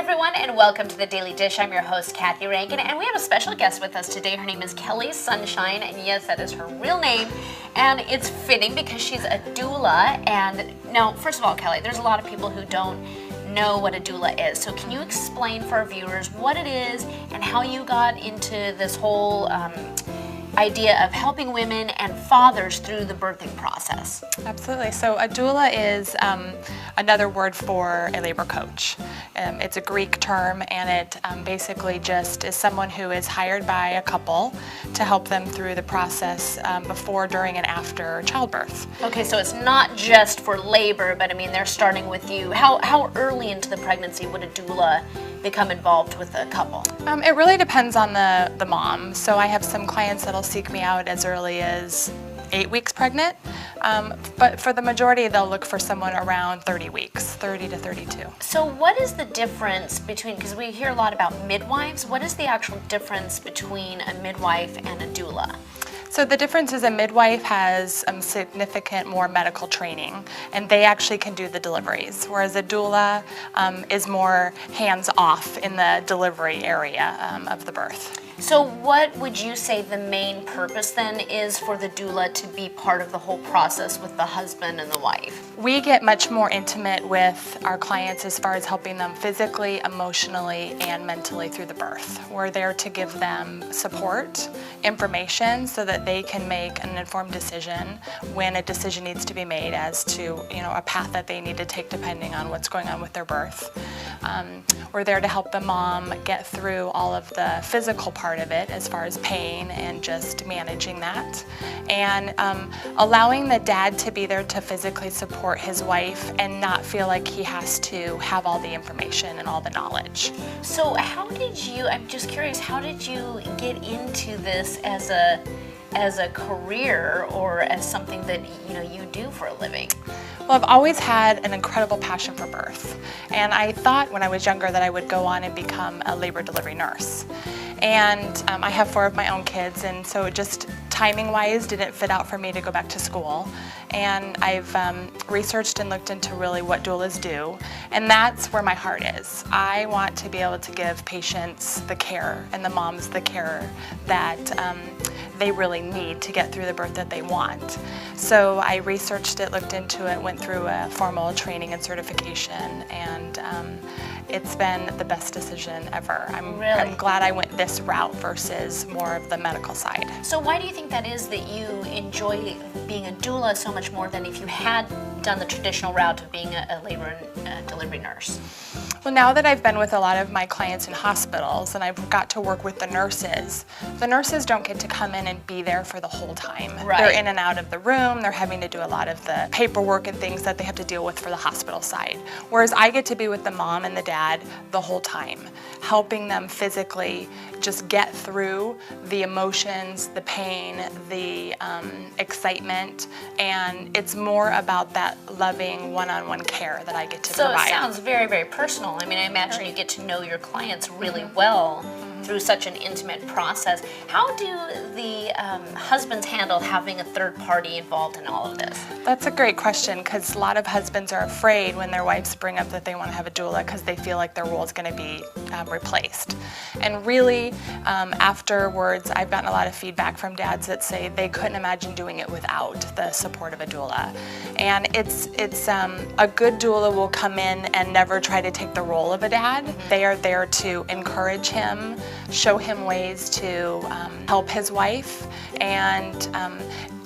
everyone, and welcome to the Daily Dish. I'm your host, Kathy Rankin, and we have a special guest with us today. Her name is Kelly Sunshine, and yes, that is her real name, and it's fitting because she's a doula. And now, first of all, Kelly, there's a lot of people who don't know what a doula is, so can you explain for our viewers what it is and how you got into this whole idea of helping women and fathers through the birthing process? Absolutely. So a doula is another word for a labor coach. It's a Greek term, and it basically just is someone who is hired by a couple to help them through the process before, during, and after childbirth. Okay, so it's not just for labor, but I mean they're starting with you. How early into the pregnancy would a doula become involved with a couple? It really depends on the mom. So I have some clients that'll seek me out as early as 8 weeks pregnant, but for the majority they'll look for someone around 30 weeks, 30 to 32. So what is the difference between, because we hear a lot about midwives, what is the actual difference between a midwife and a doula? So the difference is a midwife has significant more medical training, and they actually can do the deliveries, whereas a doula is more hands-off in the delivery area of the birth. So what would you say the main purpose then is for the doula to be part of the whole process with the husband and the wife? We get much more intimate with our clients as far as helping them physically, emotionally, and mentally through the birth. We're there to give them support, information, so that they can make an informed decision when a decision needs to be made as to, a path that they need to take depending on what's going on with their birth. We're there to help the mom get through all of the physical part of it as far as pain and just managing that, and allowing the dad to be there to physically support his wife and not feel like he has to have all the information and all the knowledge. So I'm just curious, how did you get into this as a career or as something that you do for a living? Well, I've always had an incredible passion for birth, and I thought when I was younger that I would go on and become a labor delivery nurse. And I have 4 of my own kids, and so just timing-wise didn't fit out for me to go back to school. And I've researched and looked into really what doulas do, and that's where my heart is. I want to be able to give patients the care and the moms the care that they really need to get through the birth that they want. So I researched it, looked into it, went through a formal training and certification, and it's been the best decision ever. I'm glad I went this route versus more of the medical side. So why do you think that is, that you enjoy being a doula so much more than if you had done the traditional route of being a labor and delivery nurse? Well, now that I've been with a lot of my clients in hospitals and I've got to work with the nurses don't get to come in and be there for the whole time. Right. They're in and out of the room, they're having to do a lot of the paperwork and things that they have to deal with for the hospital side. Whereas I get to be with the mom and the dad the whole time, helping them physically just get through the emotions, the pain, the excitement, and it's more about that loving one-on-one care that I get to provide. So it sounds very, very personal. I mean, I imagine you get to know your clients really well through such an intimate process. How do the husbands handle having a third party involved in all of this? That's a great question, because a lot of husbands are afraid when their wives bring up that they want to have a doula because they feel like their role is going to be replaced. And really, afterwards, I've gotten a lot of feedback from dads that say they couldn't imagine doing it without the support of a doula. And it's a good doula will come in and never try to take the role of a dad. They are there to encourage him, show him ways to help his wife, and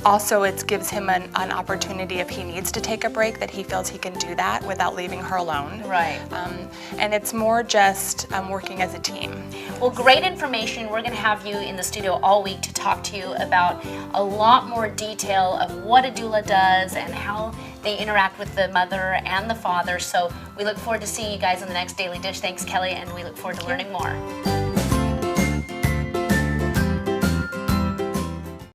also it gives him an opportunity if he needs to take a break that he feels he can do that without leaving her alone. Right. And it's more just working as a team. Well, great information. We're going to have you in the studio all week to talk to you about a lot more detail of what a doula does and how they interact with the mother and the father. So we look forward to seeing you guys in the next Daily Dish. Thanks, Kelly, and we look forward to learning more.